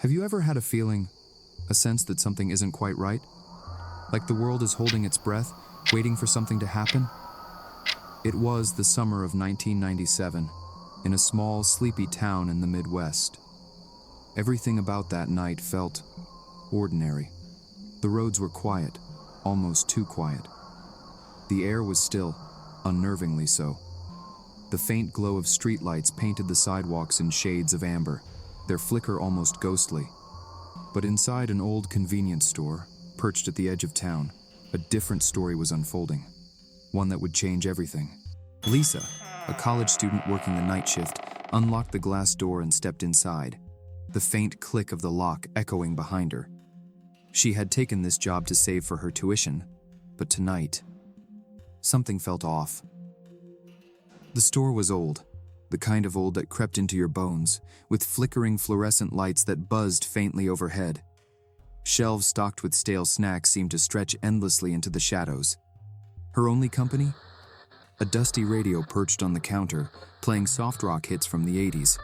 Have you ever had a feeling, a sense that something isn't quite right? Like the world is holding its breath, waiting for something to happen? It was the summer of 1997, in a small, sleepy town in the Midwest. Everything about that night felt ordinary. The roads were quiet, almost too quiet. The air was still, unnervingly so. The faint glow of streetlights painted the sidewalks in shades of amber, their flicker almost ghostly. But inside an old convenience store, perched at the edge of town, a different story was unfolding. One that would change everything. Lisa, a college student working the night shift, unlocked the glass door and stepped inside, the faint click of the lock echoing behind her. She had taken this job to save for her tuition, but tonight, something felt off. The store was old, the kind of old that crept into your bones, with flickering fluorescent lights that buzzed faintly overhead. Shelves stocked with stale snacks seemed to stretch endlessly into the shadows. Her only company? A dusty radio perched on the counter, playing soft rock hits from the 80s,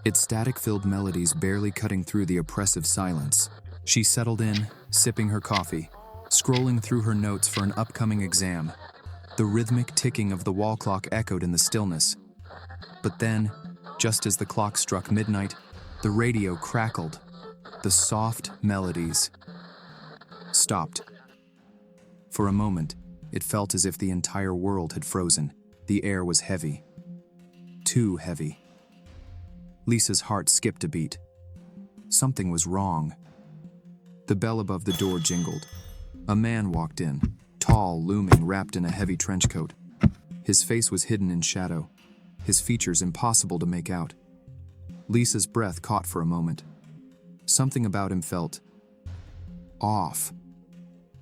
its static-filled melodies barely cutting through the oppressive silence. She settled in, sipping her coffee, scrolling through her notes for an upcoming exam. The rhythmic ticking of the wall clock echoed in the stillness. But then, just as the clock struck midnight, the radio crackled. The soft melodies stopped. For a moment, it felt as if the entire world had frozen. The air was heavy. Too heavy. Lisa's heart skipped a beat. Something was wrong. The bell above the door jingled. A man walked in, tall, looming, wrapped in a heavy trench coat. His face was hidden in shadow, his features impossible to make out. Lisa's breath caught for a moment. Something about him felt off.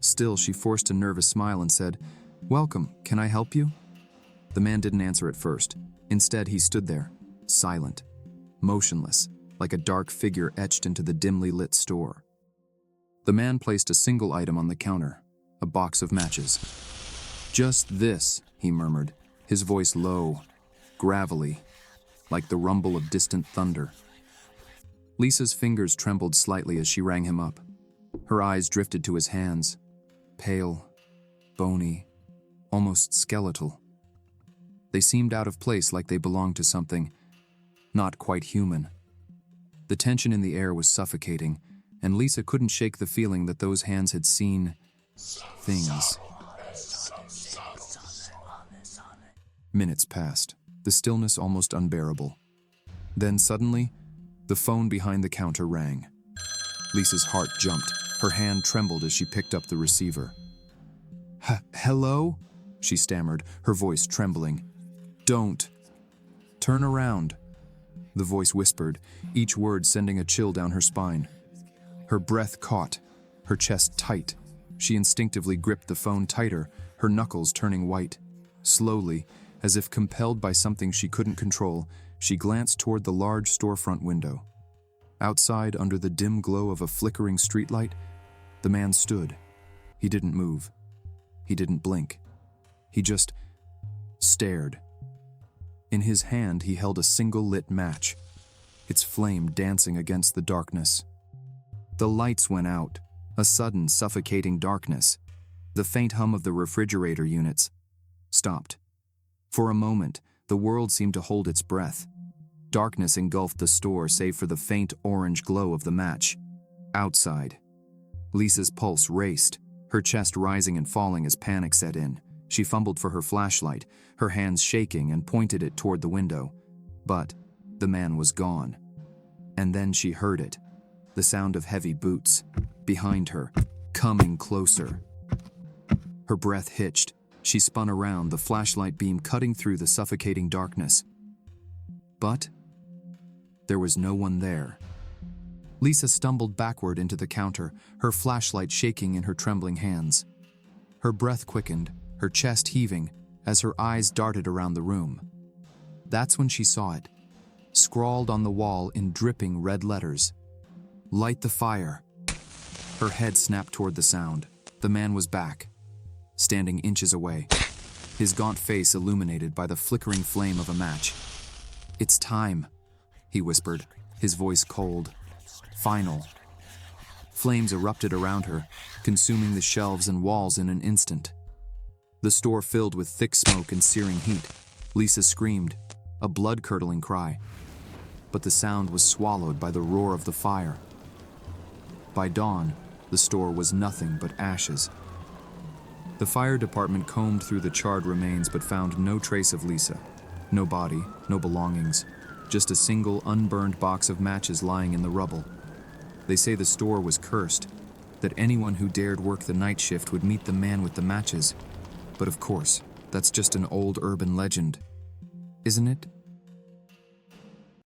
Still, she forced a nervous smile and said, "Welcome, can I help you?" The man didn't answer at first. Instead, he stood there, silent, motionless, like a dark figure etched into the dimly lit store. The man placed a single item on the counter, a box of matches. "Just this," he murmured, his voice low, gravelly, like the rumble of distant thunder. Lisa's fingers trembled slightly as she rang him up. Her eyes drifted to his hands, pale, bony, almost skeletal. They seemed out of place, like they belonged to something not quite human. The tension in the air was suffocating, and Lisa couldn't shake the feeling that those hands had seen things. Minutes passed, the stillness almost unbearable. Then suddenly, the phone behind the counter rang. Lisa's heart jumped. Her hand trembled as she picked up the receiver. "Hello?" she stammered, her voice trembling. "Don't. Turn around," the voice whispered, each word sending a chill down her spine. Her breath caught, her chest tight. She instinctively gripped the phone tighter, her knuckles turning white. Slowly, as if compelled by something she couldn't control, she glanced toward the large storefront window. Outside, under the dim glow of a flickering streetlight, the man stood. He didn't move. He didn't blink. He just stared. In his hand, he held a single lit match, its flame dancing against the darkness. The lights went out, a sudden suffocating darkness. The faint hum of the refrigerator units stopped. For a moment, the world seemed to hold its breath. Darkness engulfed the store save for the faint orange glow of the match. Outside, Lisa's pulse raced, her chest rising and falling as panic set in. She fumbled for her flashlight, her hands shaking, and pointed it toward the window. But the man was gone. And then she heard it, the sound of heavy boots, behind her, coming closer. Her breath hitched. She spun around, the flashlight beam cutting through the suffocating darkness. But there was no one there. Lisa stumbled backward into the counter, her flashlight shaking in her trembling hands. Her breath quickened, her chest heaving, as her eyes darted around the room. That's when she saw it, scrawled on the wall in dripping red letters. "Light the fire." Her head snapped toward the sound. The man was back, standing inches away, his gaunt face illuminated by the flickering flame of a match. "It's time," he whispered, his voice cold. Final. Flames erupted around her, consuming the shelves and walls in an instant. The store filled with thick smoke and searing heat. Lisa screamed, a blood-curdling cry. But the sound was swallowed by the roar of the fire. By dawn, the store was nothing but ashes. The fire department combed through the charred remains but found no trace of Lisa. No body, no belongings, just a single unburned box of matches lying in the rubble. They say the store was cursed, that anyone who dared work the night shift would meet the man with the matches. But of course, that's just an old urban legend, isn't it?